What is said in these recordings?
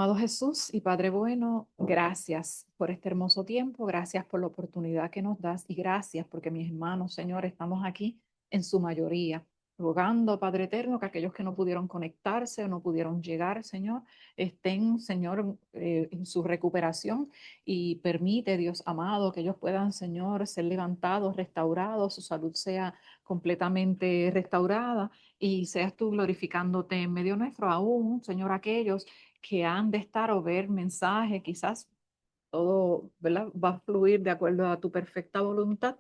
Amado Jesús y Padre bueno, gracias por este hermoso tiempo, gracias por la oportunidad que nos das y gracias porque mis hermanos, Señor, estamos aquí en su mayoría, rogando, Padre eterno, que aquellos que no pudieron conectarse o no pudieron llegar, Señor, estén, Señor, en su recuperación y permite, Dios amado, que ellos puedan, Señor, ser levantados, restaurados, su salud sea completamente restaurada y seas tú glorificándote en medio nuestro aún, Señor, aquellos que han de estar o ver mensajes, quizás todo, ¿verdad? Va a fluir de acuerdo a tu perfecta voluntad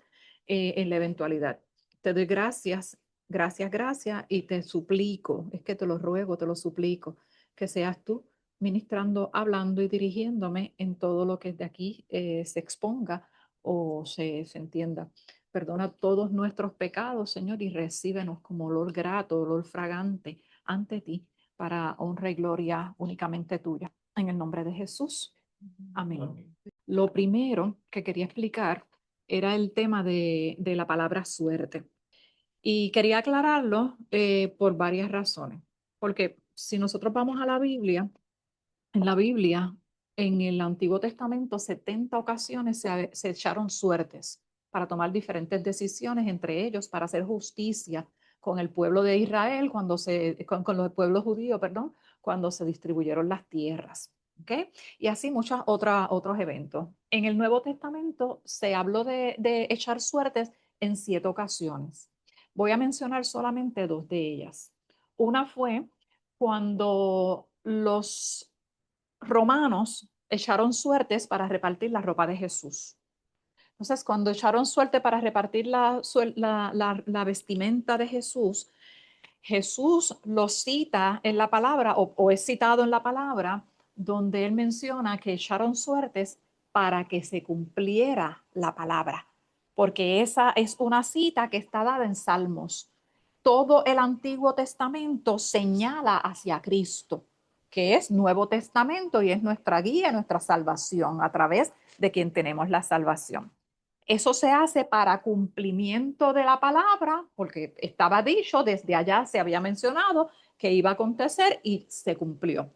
en la eventualidad. Te doy gracias, gracias, gracias y te suplico, es que te lo ruego, te lo suplico, que seas tú ministrando, hablando y dirigiéndome en todo lo que de aquí se exponga o se entienda. Perdona todos nuestros pecados, Señor, y recíbenos como olor grato, olor fragante ante ti para honra y gloria únicamente tuya. En el nombre de Jesús. Amén. Amén. Lo primero que quería explicar era el tema de la palabra suerte. Y quería aclararlo por varias razones. Porque si nosotros vamos a la Biblia, en la Biblia, en el Antiguo Testamento, 70 ocasiones se echaron suertes para tomar diferentes decisiones, entre ellos para hacer justicia con el pueblo de Israel, con los pueblos judíos, perdón, cuando se distribuyeron las tierras. ¿Okay? Y así muchos otros eventos. En el Nuevo Testamento se habló de echar suertes en 7 ocasiones. Voy a mencionar solamente 2 de ellas. Una fue cuando los romanos echaron suertes para repartir la ropa de Jesús. Entonces, cuando echaron suerte para repartir la vestimenta de Jesús, Jesús lo cita en la palabra o es citado en la palabra donde él menciona que echaron suertes para que se cumpliera la palabra, porque esa es una cita que está dada en Salmos. Todo el Antiguo Testamento señala hacia Cristo, que es Nuevo Testamento y es nuestra guía, nuestra salvación, a través de quien tenemos la salvación. Eso se hace para cumplimiento de la palabra, porque estaba dicho, desde allá se había mencionado que iba a acontecer y se cumplió.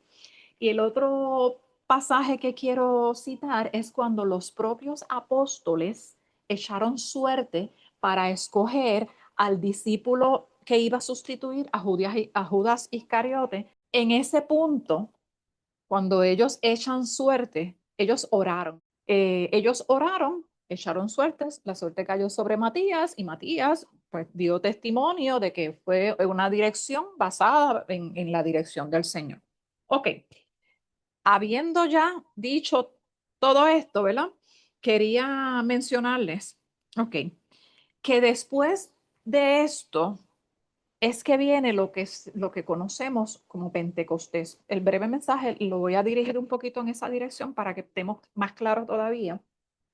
Y el otro pasaje que quiero citar es cuando los propios apóstoles echaron suerte para escoger al discípulo que iba a sustituir a Judas Iscariote. En ese punto, cuando ellos echan suerte, ellos oraron. Ellos oraron, echaron suertes, la suerte cayó sobre Matías y Matías pues dio testimonio de que fue una dirección basada en la dirección del Señor. Ok, habiendo ya dicho todo esto, ¿verdad? Quería mencionarles, ok, que después de esto es que viene lo que conocemos como Pentecostés. El breve mensaje lo voy a dirigir un poquito en esa dirección para que estemos más claros todavía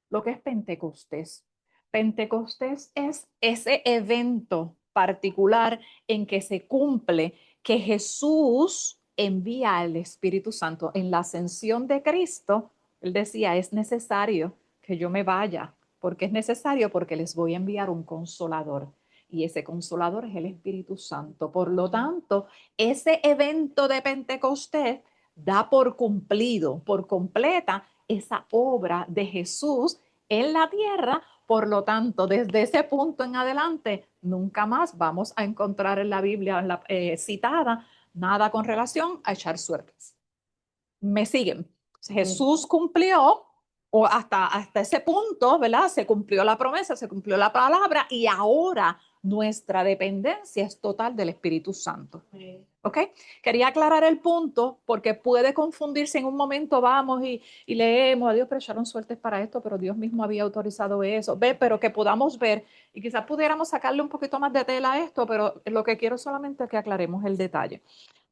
lo que es Pentecostés. Pentecostés es ese evento particular en que se cumple que Jesús envía al Espíritu Santo. En la ascensión de Cristo, él decía, es necesario que yo me vaya. ¿Por qué es necesario? Porque les voy a enviar un consolador. Y ese consolador es el Espíritu Santo. Por lo tanto, ese evento de Pentecostés da por cumplido, por completa, esa obra de Jesús en la tierra. Por lo tanto, desde ese punto en adelante, nunca más vamos a encontrar en la Biblia citada nada con relación a echar suertes. ¿Me siguen? Jesús cumplió, o hasta ese punto, ¿verdad? Se cumplió la promesa, se cumplió la palabra y ahora nuestra dependencia es total del Espíritu Santo. ¿Ok? Quería aclarar el punto porque puede confundirse en un momento, vamos y leemos, a Dios, pero echaron suertes para esto, pero Dios mismo había autorizado eso. Ve, pero que podamos ver y quizás pudiéramos sacarle un poquito más de tela a esto, pero lo que quiero solamente es que aclaremos el detalle.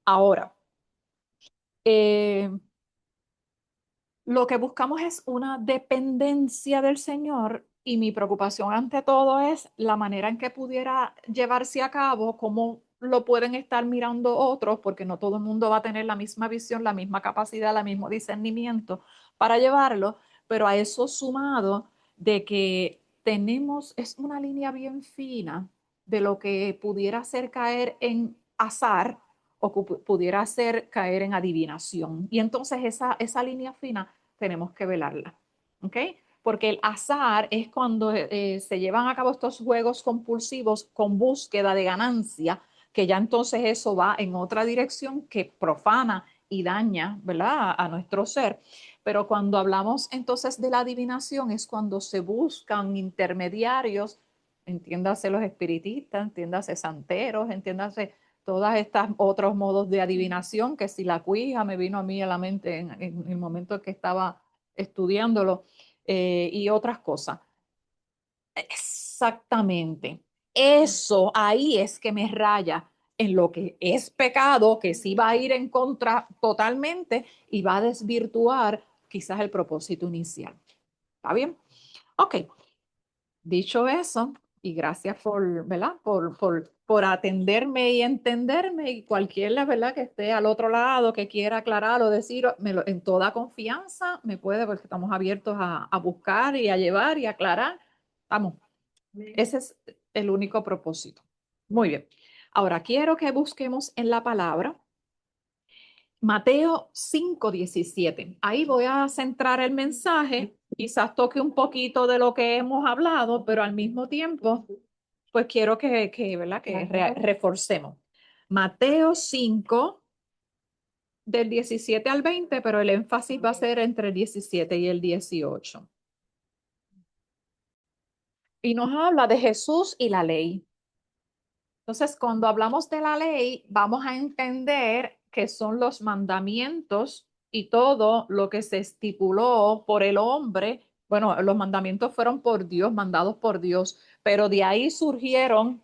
Ahora, eh, lo que buscamos es una dependencia del Señor y mi preocupación ante todo es la manera en que pudiera llevarse a cabo, cómo lo pueden estar mirando otros, porque no todo el mundo va a tener la misma visión, la misma capacidad, el mismo discernimiento para llevarlo, pero a eso sumado de que tenemos, es una línea bien fina de lo que pudiera hacer caer en azar o pudiera ser caer en adivinación. Y entonces esa línea fina tenemos que velarla, ¿ok? Porque el azar es cuando se llevan a cabo estos juegos compulsivos con búsqueda de ganancia, que ya entonces eso va en otra dirección que profana y daña, ¿verdad? A nuestro ser. Pero cuando hablamos entonces de la adivinación es cuando se buscan intermediarios, entiéndase los espiritistas, entiéndase santeros, entiéndase todas estas otros modos de adivinación, que si la cuija me vino a mí a la mente en el momento que estaba estudiándolo, y otras cosas. Exactamente. Eso ahí es que me raya en lo que es pecado, que sí va a ir en contra totalmente y va a desvirtuar quizás el propósito inicial. ¿Está bien? Ok. Dicho eso, y gracias por, ¿verdad? Por atenderme y entenderme, y cualquiera, ¿verdad? Que esté al otro lado, que quiera aclarar o decir, en toda confianza me puede, porque estamos abiertos a buscar y a llevar y a aclarar. Vamos, ese es el único propósito. Muy bien. Ahora quiero que busquemos en la palabra Mateo 5:17. Ahí voy a centrar el mensaje, quizás toque un poquito de lo que hemos hablado, pero al mismo tiempo, pues quiero ¿verdad? Que reforcemos. Mateo 5 del 17 al 20, pero el énfasis va a ser entre el 17 y el 18. Y nos habla de Jesús y la ley. Entonces, cuando hablamos de la ley, vamos a entender que son los mandamientos y todo lo que se estipuló por el hombre. Bueno, los mandamientos fueron por Dios, mandados por Dios, pero de ahí surgieron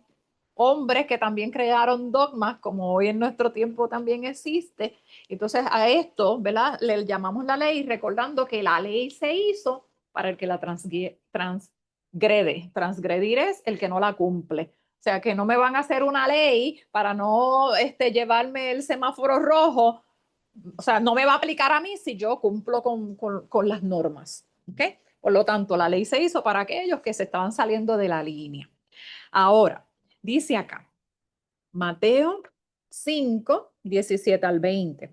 hombres que también crearon dogmas, como hoy en nuestro tiempo también existe. Entonces, a esto, ¿verdad? Le llamamos la ley, recordando que la ley se hizo para el que la transgrede. Transgredir es el que no la cumple. O sea, que no me van a hacer una ley para no llevarme el semáforo rojo. O sea, no me va a aplicar a mí si yo cumplo con las normas. ¿Ok? Por lo tanto, la ley se hizo para aquellos que se estaban saliendo de la línea. Ahora, dice acá, Mateo 5:17 al 20.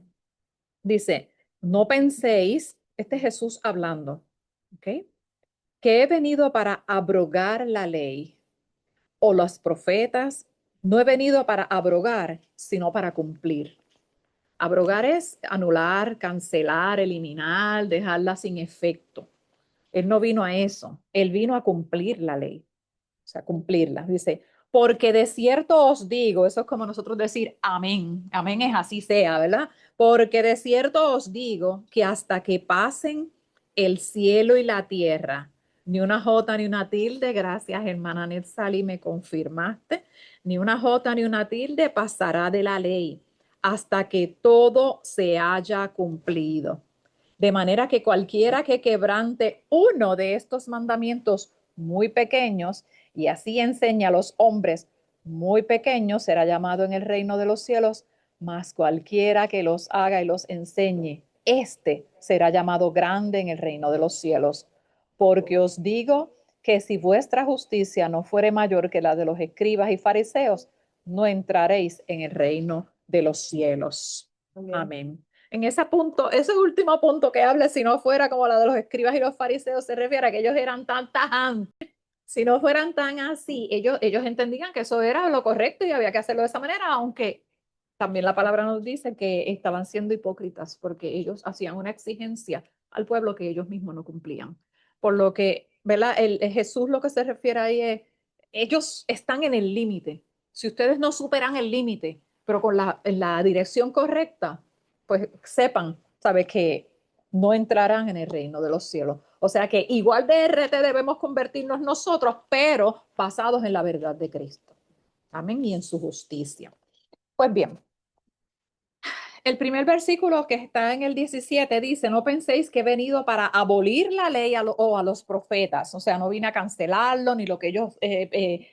Dice, no penséis, este es Jesús hablando, ¿ok? Que he venido para abrogar la ley o los profetas. No he venido para abrogar, sino para cumplir. Abrogar es anular, cancelar, eliminar, dejarla sin efecto. Él no vino a eso, él vino a cumplir la ley, o sea, cumplirla. Dice, porque de cierto os digo, eso es como nosotros decir amén, amén es así sea, ¿verdad? Porque de cierto os digo que hasta que pasen el cielo y la tierra, ni una jota ni una tilde, gracias hermana Netzali, me confirmaste, ni una jota ni una tilde pasará de la ley hasta que todo se haya cumplido. De manera que cualquiera que quebrante uno de estos mandamientos muy pequeños y así enseña a los hombres muy pequeños será llamado en el reino de los cielos, mas cualquiera que los haga y los enseñe, éste será llamado grande en el reino de los cielos. Porque os digo que si vuestra justicia no fuere mayor que la de los escribas y fariseos, no entraréis en el reino de los cielos. Amén. En ese punto, ese último punto que habla, si no fuera como la de los escribas y los fariseos, se refiere a que ellos eran tan tajantes. Si no fueran tan así, ellos entendían que eso era lo correcto y había que hacerlo de esa manera, aunque también la palabra nos dice que estaban siendo hipócritas porque ellos hacían una exigencia al pueblo que ellos mismos no cumplían. Por lo que, ¿verdad? El Jesús lo que se refiere ahí es, ellos están en el límite. Si ustedes no superan el límite, pero con en la dirección correcta, pues sepan, ¿sabes? Que no entrarán en el reino de los cielos. O sea que igual de RT debemos convertirnos nosotros, pero basados en la verdad de Cristo. Amén. Y en su justicia. Pues bien, el primer versículo que está en el 17 dice, no penséis que he venido para abolir la ley o a los profetas. O sea, no vine a cancelarlo, ni lo que ellos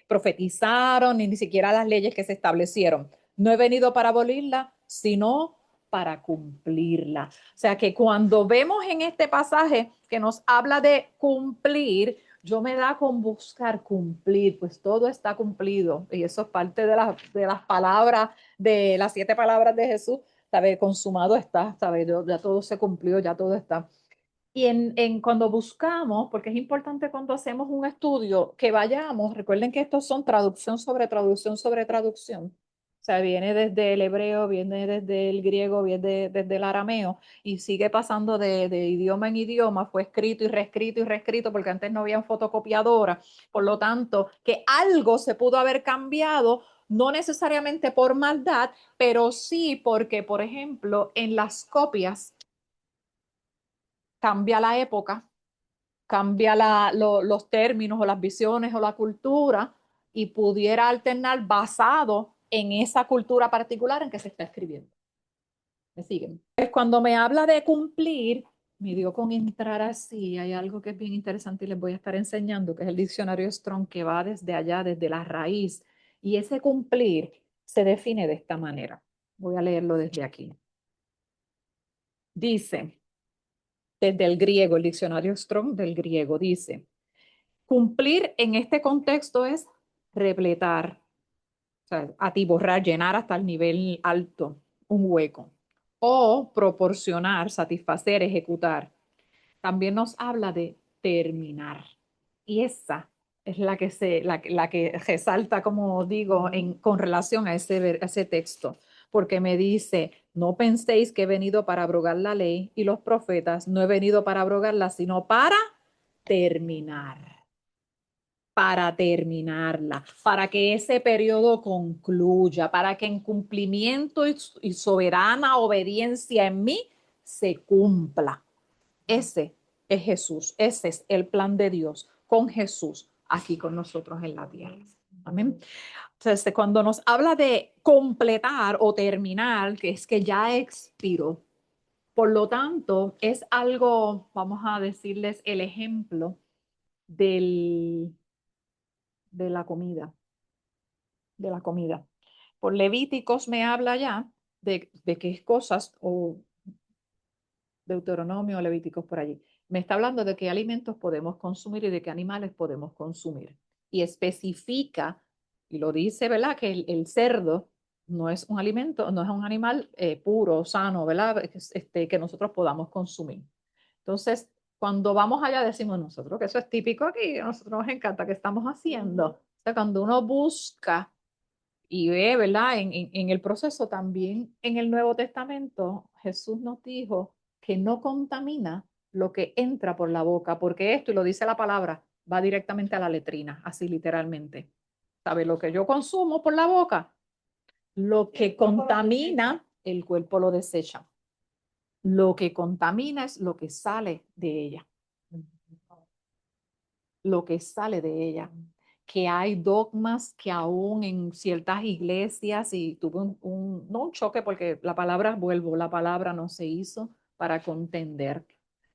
profetizaron, ni siquiera las leyes que se establecieron. No he venido para abolirla, sino para cumplirla. O sea que cuando vemos en este pasaje que nos habla de cumplir, yo me da con buscar cumplir, pues todo está cumplido. Y eso es parte de las palabras, de las 7 palabras de Jesús. ¿Sabe? Consumado está, ¿sabe? Ya todo se cumplió, ya todo está. Y cuando buscamos, porque es importante cuando hacemos un estudio, que vayamos, recuerden que estos son traducción sobre traducción sobre traducción. O sea, viene desde el hebreo, viene desde el griego, viene desde el arameo y sigue pasando de idioma en idioma. Fue escrito y reescrito porque antes no había fotocopiadora. Por lo tanto, que algo se pudo haber cambiado, no necesariamente por maldad, pero sí porque, por ejemplo, en las copias cambia la época, cambia los términos o las visiones o la cultura y pudiera alternar basado en esa cultura particular en que se está escribiendo. ¿Me siguen? Pues cuando me habla de cumplir, me dio con entrar así. Hay algo que es bien interesante y les voy a estar enseñando, que es el diccionario Strong, que va desde allá, desde la raíz. Y ese cumplir se define de esta manera. Voy a leerlo desde aquí. Dice, desde el griego, el diccionario Strong del griego, dice, cumplir en este contexto es repletar, o sea, atiborrar, llenar hasta el nivel alto un hueco. O proporcionar, satisfacer, ejecutar. También nos habla de terminar. Y esa es la que resalta, como digo, con relación a a ese texto. Porque me dice, no penséis que he venido para abrogar la ley y los profetas, no he venido para abrogarla, sino terminar para terminarla, para que ese periodo concluya, para que en cumplimiento y soberana obediencia en mí se cumpla. Ese es Jesús, ese es el plan de Dios con Jesús aquí con nosotros en la tierra. Amén. Entonces, cuando nos habla de completar o terminar, que es que ya expiró, por lo tanto, es algo, vamos a decirles el ejemplo del, de la comida de la comida. Por Levíticos me habla ya de qué cosas, o Deuteronomio, Levíticos por allí. Me está hablando de qué alimentos podemos consumir y de qué animales podemos consumir. Y especifica, y lo dice, ¿verdad? Que el cerdo no es un alimento, no es un animal puro, sano, ¿verdad? Que nosotros podamos consumir. Entonces, cuando vamos allá decimos nosotros que eso es típico aquí, a nosotros nos encanta, ¿qué estamos haciendo? O sea, cuando uno busca y ve, ¿verdad? En el proceso también en el Nuevo Testamento, Jesús nos dijo que no contamina lo que entra por la boca, porque esto, y lo dice la palabra, va directamente a la letrina, así literalmente. ¿Sabe? Lo que yo consumo por la boca, lo que contamina, el cuerpo lo desecha. Lo que contamina es lo que sale de ella, lo que sale de ella. Que hay dogmas que aún en ciertas iglesias, y tuve no un choque porque la palabra, vuelvo, la palabra no se hizo para contender.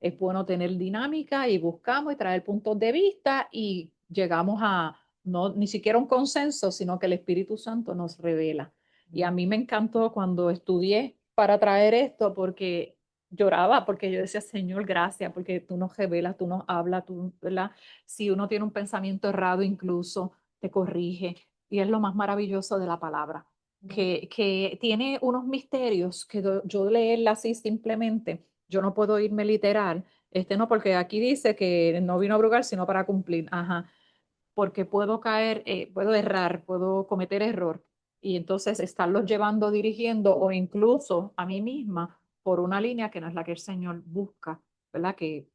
Es bueno tener dinámica y buscamos y traer puntos de vista y llegamos a, no, ni siquiera un consenso, sino que el Espíritu Santo nos revela. Y a mí me encantó cuando estudié para traer esto porque lloraba, porque yo decía, Señor, gracias, porque tú nos revelas, tú nos hablas, tú, ¿verdad? Si uno tiene un pensamiento errado, incluso te corrige. Y es lo más maravilloso de la palabra, que tiene unos misterios que yo leerla así simplemente, yo no puedo irme literal. No, porque aquí dice que no vino a abrogar, sino para cumplir. Ajá, porque puedo caer, puedo errar, puedo cometer error. Y entonces estarlos llevando, dirigiendo o incluso a mí misma por una línea que no es la que el Señor busca, ¿verdad? Que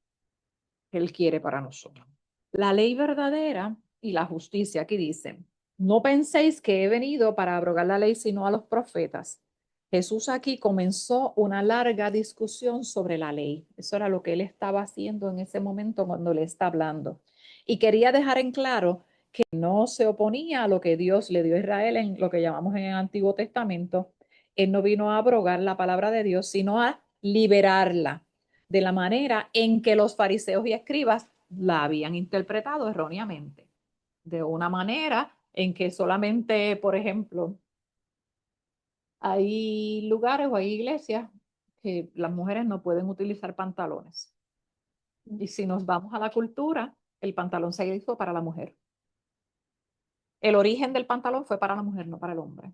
Él quiere para nosotros. La ley verdadera y la justicia, aquí dice, no penséis que he venido para abrogar la ley, sino a los profetas. Jesús aquí comenzó una larga discusión sobre la ley. Eso era lo que él estaba haciendo en ese momento cuando le está hablando. Y quería dejar en claro que no se oponía a lo que Dios le dio a Israel en lo que llamamos en el Antiguo Testamento. Él no vino a abrogar la palabra de Dios, sino a liberarla de la manera en que los fariseos y escribas la habían interpretado erróneamente, de una manera en que solamente, por ejemplo, hay lugares o hay iglesias que las mujeres no pueden utilizar pantalones. Y si nos vamos a la cultura, El pantalón se hizo para la mujer. El origen del pantalón fue para la mujer, no para el hombre.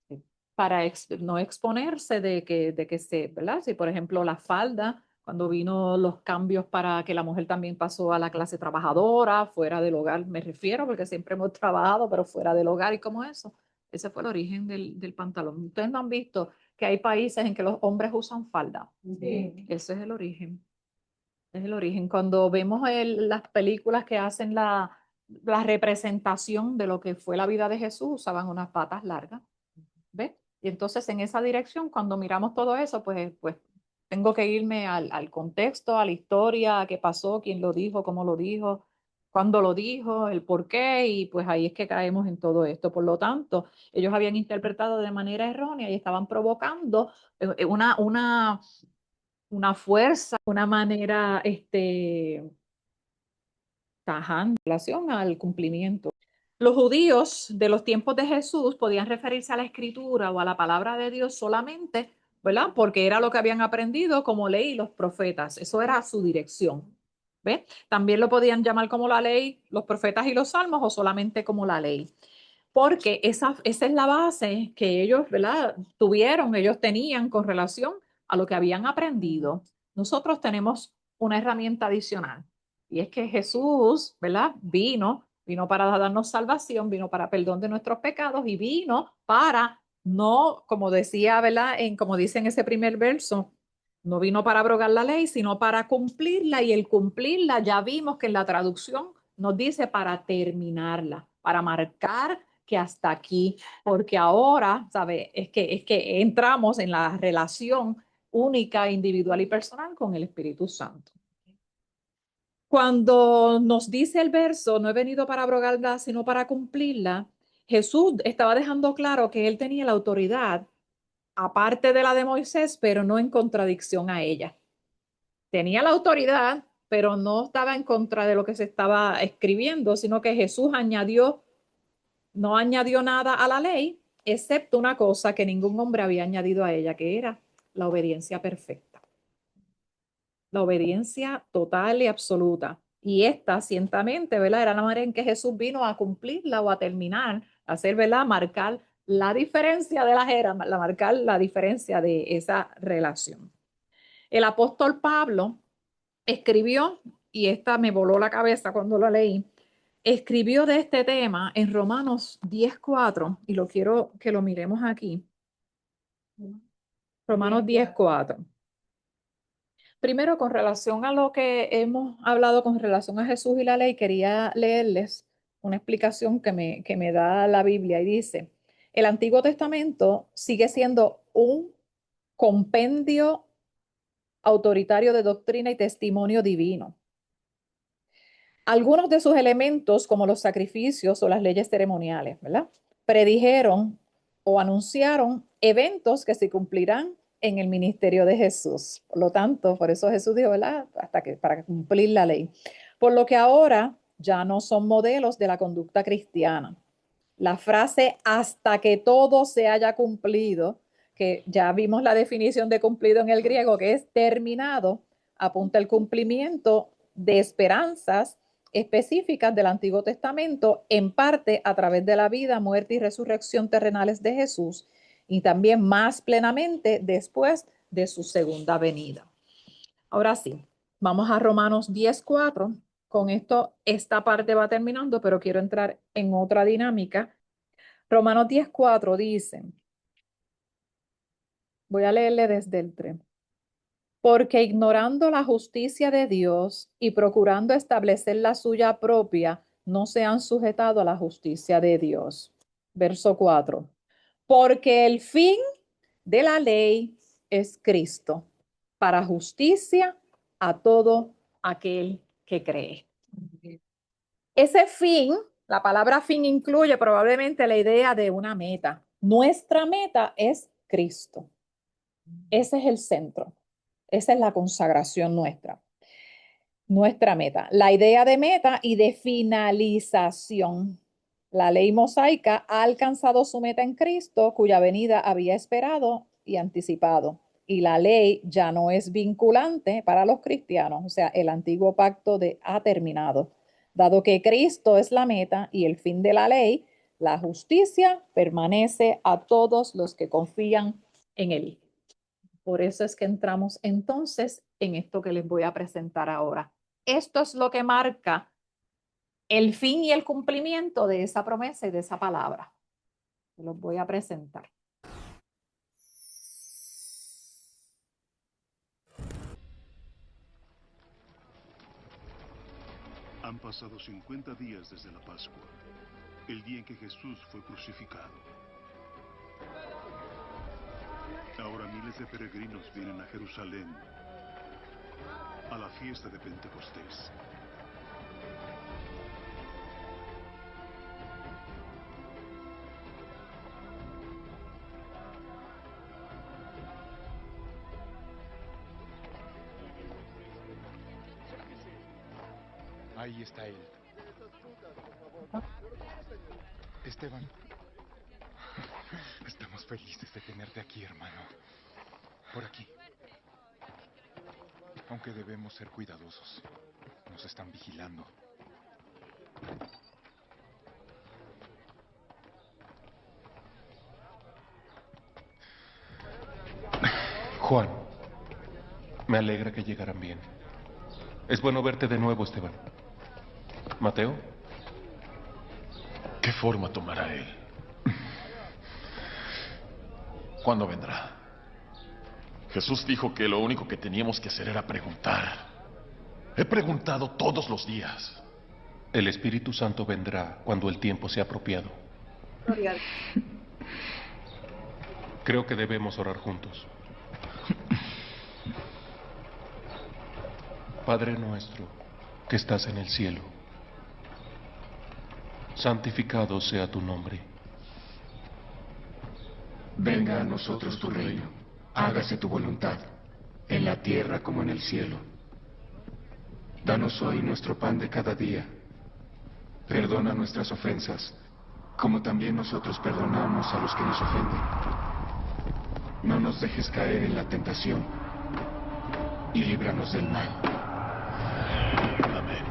Sí. Para no exponerse de que se, ¿verdad? Si por ejemplo la falda, cuando vino los cambios para que la mujer también pasó a la clase trabajadora, fuera del hogar, me refiero, porque siempre hemos trabajado, pero fuera del hogar y como eso. Ese fue el origen del pantalón. Ustedes no han visto que hay países en que los hombres usan falda. Sí. Ese es el origen. Es el origen. Cuando vemos las películas que hacen la representación de lo que fue la vida de Jesús, usaban unas patas largas. ¿Ves? Y entonces en esa dirección, cuando miramos todo eso, pues tengo que irme al contexto, a la historia, a qué pasó, quién lo dijo, cómo lo dijo, cuándo lo dijo, el por qué, y pues ahí es que caemos en todo esto. Por lo tanto, ellos habían interpretado de manera errónea y estaban provocando una fuerza, una manera tajante en relación al cumplimiento. Los judíos de los tiempos de Jesús podían referirse a la escritura o a la palabra de Dios solamente, ¿verdad? Porque era lo que habían aprendido como ley y los profetas. Eso era su dirección. ¿Ves? También lo podían llamar como la ley, los profetas y los salmos o solamente como la ley. Porque esa es la base que ellos, ¿verdad? Ellos tenían con relación a lo que habían aprendido. Nosotros tenemos una herramienta adicional y es que Jesús, ¿verdad? Vino para darnos salvación, vino para perdón de nuestros pecados y vino para no, como decía, ¿verdad? Como dice en ese primer verso, no vino para abrogar la ley, sino para cumplirla y el cumplirla ya vimos que en la traducción nos dice para terminarla, para marcar que hasta aquí, porque ahora, ¿sabe? Es que entramos en la relación única, individual y personal con el Espíritu Santo. Cuando nos dice el verso, no he venido para abrogarla, sino para cumplirla, Jesús estaba dejando claro que él tenía la autoridad, aparte de la de Moisés, pero no en contradicción a ella. Tenía la autoridad, pero no estaba en contra de lo que se estaba escribiendo, sino que Jesús no añadió nada a la ley, excepto una cosa que ningún hombre había añadido a ella, que era la obediencia perfecta, la obediencia total y absoluta. Y esta, ciertamente, ¿verdad? Era la manera en que Jesús vino a cumplirla o a terminar, a hacer, ¿verdad? Marcar la diferencia de las eras, marcar la diferencia de esa relación. El apóstol Pablo escribió, y esta me voló la cabeza cuando la leí, escribió de este tema en Romanos 10:4, y lo quiero que lo miremos aquí. Romanos 10:4. Primero, con relación a lo que hemos hablado con relación a Jesús y la ley, quería leerles una explicación que me da la Biblia y dice, el Antiguo Testamento sigue siendo un compendio autoritario de doctrina y testimonio divino. Algunos de sus elementos, como los sacrificios o las leyes ceremoniales, ¿verdad? Predijeron o anunciaron eventos que se cumplirán en el ministerio de Jesús. Por lo tanto, por eso Jesús dijo, ¿verdad? Para cumplir la ley. Por lo que ahora ya no son modelos de la conducta cristiana. La frase hasta que todo se haya cumplido, que ya vimos la definición de cumplido en el griego, que es terminado, apunta el cumplimiento de esperanzas específicas del Antiguo Testamento, en parte a través de la vida, muerte y resurrección terrenales de Jesús, y también más plenamente después de su segunda venida. Ahora sí, vamos a Romanos 10:4. Con esto, esta parte va terminando, pero quiero entrar en otra dinámica. Romanos 10:4 dice, voy a leerle desde el 3. Porque ignorando la justicia de Dios y procurando establecer la suya propia, no se han sujetado a la justicia de Dios. Verso 4. Porque el fin de la ley es Cristo, para justicia a todo aquel que cree. Ese fin, la palabra fin incluye probablemente la idea de una meta. Nuestra meta es Cristo. Ese es el centro. Esa es la consagración nuestra. Nuestra meta. La idea de meta y de finalización. La ley mosaica ha alcanzado su meta en Cristo, cuya venida había esperado y anticipado. y la ley ya no es vinculante para los cristianos, o sea, el antiguo pacto ha terminado. Dado que Cristo es la meta y el fin de la ley, la justicia permanece a todos los que confían en él. Por eso es que entramos entonces en esto que les voy a presentar ahora. Esto es lo que marca el fin y el cumplimiento de esa promesa y de esa palabra. Se los voy a presentar. Han pasado 50 días desde la Pascua, el día en que Jesús fue crucificado. Ahora miles de peregrinos vienen a Jerusalén a la fiesta de Pentecostés. Ahí está él. Esteban, estamos felices de tenerte aquí, hermano. Por aquí. Aunque debemos ser cuidadosos. Nos están vigilando. Juan, me alegra que llegaran bien. Es bueno verte de nuevo, Esteban. ¿Mateo? ¿Qué forma tomará él? ¿Cuándo vendrá? Jesús dijo que lo único que teníamos que hacer era preguntar. He preguntado todos los días. El Espíritu Santo vendrá cuando el tiempo sea apropiado. Creo que debemos orar juntos. Padre nuestro, que estás en el cielo, santificado sea tu nombre. Venga a nosotros tu reino, hágase tu voluntad, en la tierra como en el cielo. Danos hoy nuestro pan de cada día. Perdona nuestras ofensas, como también nosotros perdonamos a los que nos ofenden. No nos dejes caer en la tentación, y líbranos del mal. Amén.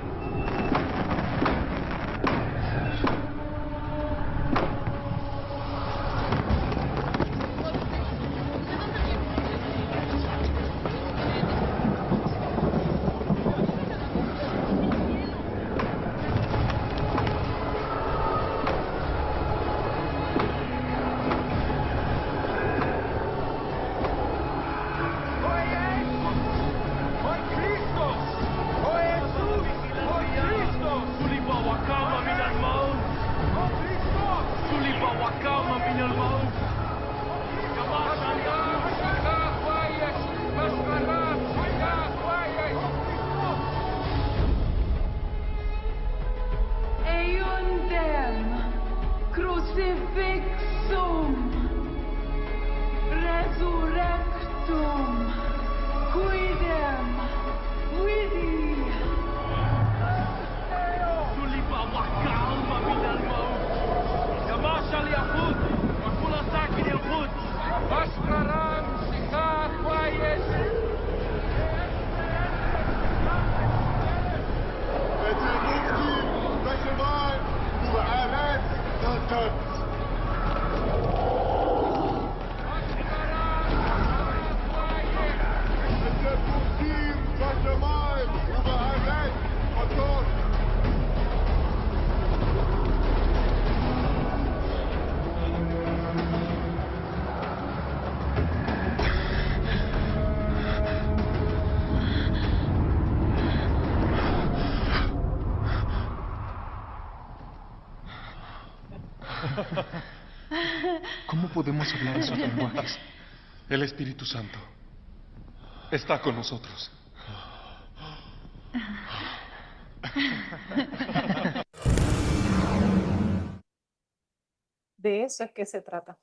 Eiundem crucifixum resurrectum quidem vidi. Tulipa wakalma min al-maut. Kamasha al-Yahud, wa kula sakin Yahud. Ashkaram sikha kwayes. ¿Cómo podemos hablar esos lenguajes? El Espíritu Santo está con nosotros. De eso es que se trata.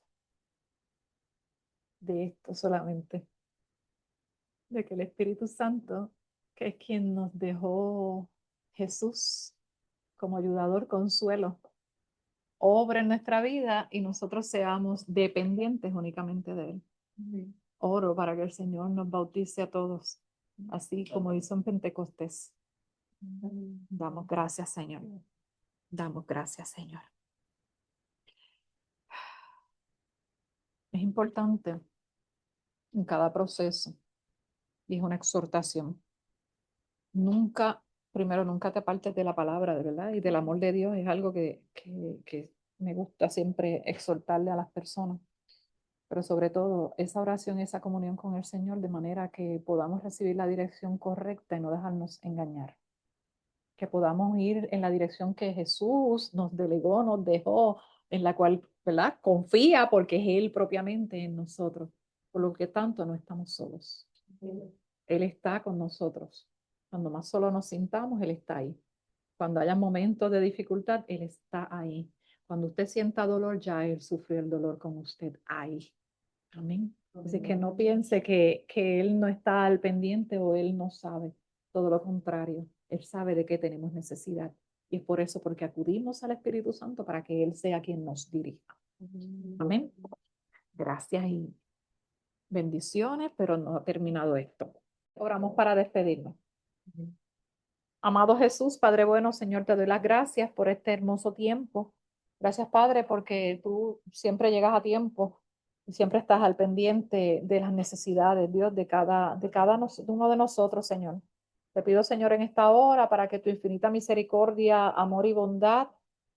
De esto solamente. De que el Espíritu Santo, que es quien nos dejó Jesús como ayudador, consuelo, obra en nuestra vida y nosotros seamos dependientes únicamente de Él. Oro para que el Señor nos bautice a todos, así como hizo en Pentecostés. Damos gracias, Señor. Damos gracias, Señor. Es importante en cada proceso, y es una exhortación. Primero, nunca te apartes de la palabra, de verdad, y del amor de Dios. Es algo que me gusta siempre exhortarle a las personas. Pero sobre todo, esa oración, esa comunión con el Señor, de manera que podamos recibir la dirección correcta y no dejarnos engañar. Que podamos ir en la dirección que Jesús nos delegó, nos dejó, en la cual, ¿verdad? Confía porque es Él propiamente en nosotros. Por lo que tanto no estamos solos. Él está con nosotros. Cuando más solo nos sintamos, Él está ahí. Cuando haya momentos de dificultad, Él está ahí. Cuando usted sienta dolor, ya Él sufrió el dolor con usted ahí. Amén. Así que no piense que Él no está al pendiente o Él no sabe. Todo lo contrario, Él sabe de qué tenemos necesidad. Y es por eso, porque acudimos al Espíritu Santo para que Él sea quien nos dirija. Amén. Gracias y bendiciones, pero no ha terminado esto. Oramos para despedirnos. Amado Jesús, Padre bueno, Señor, te doy las gracias por este hermoso tiempo. Gracias, Padre, porque tú siempre llegas a tiempo y siempre estás al pendiente de las necesidades, Dios, de cada uno de nosotros, Señor. Te pido, Señor, en esta hora para que tu infinita misericordia, amor y bondad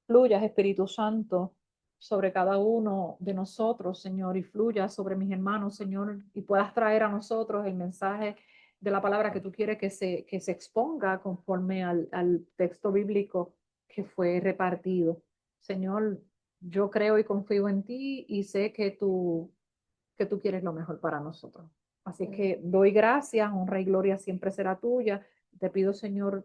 fluyas, Espíritu Santo, sobre cada uno de nosotros, Señor, y fluya sobre mis hermanos, Señor, y puedas traer a nosotros el mensaje de la palabra que tú quieres que se exponga conforme al texto bíblico que fue repartido. Señor, yo creo y confío en ti y sé que tú quieres lo mejor para nosotros. Así que doy gracias, honra y gloria siempre será tuya. Te pido, Señor,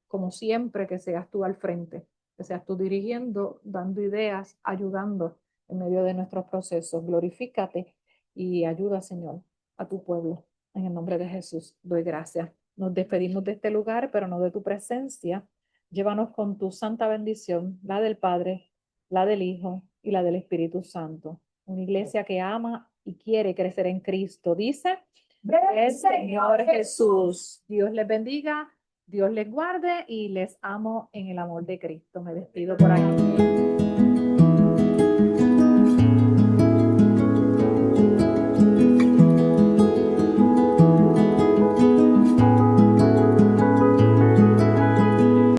como siempre, que seas tú al frente, que seas tú dirigiendo, dando ideas, ayudando en medio de nuestros procesos. Glorifícate y ayuda, Señor, a tu pueblo. En el nombre de Jesús, doy gracias. Nos despedimos de este lugar, pero no de tu presencia. Llévanos con tu santa bendición, la del Padre, la del Hijo y la del Espíritu Santo. Una iglesia que ama y quiere crecer en Cristo. Dice el Señor Jesús. Dios les bendiga, Dios les guarde y les amo en el amor de Cristo. Me despido por aquí.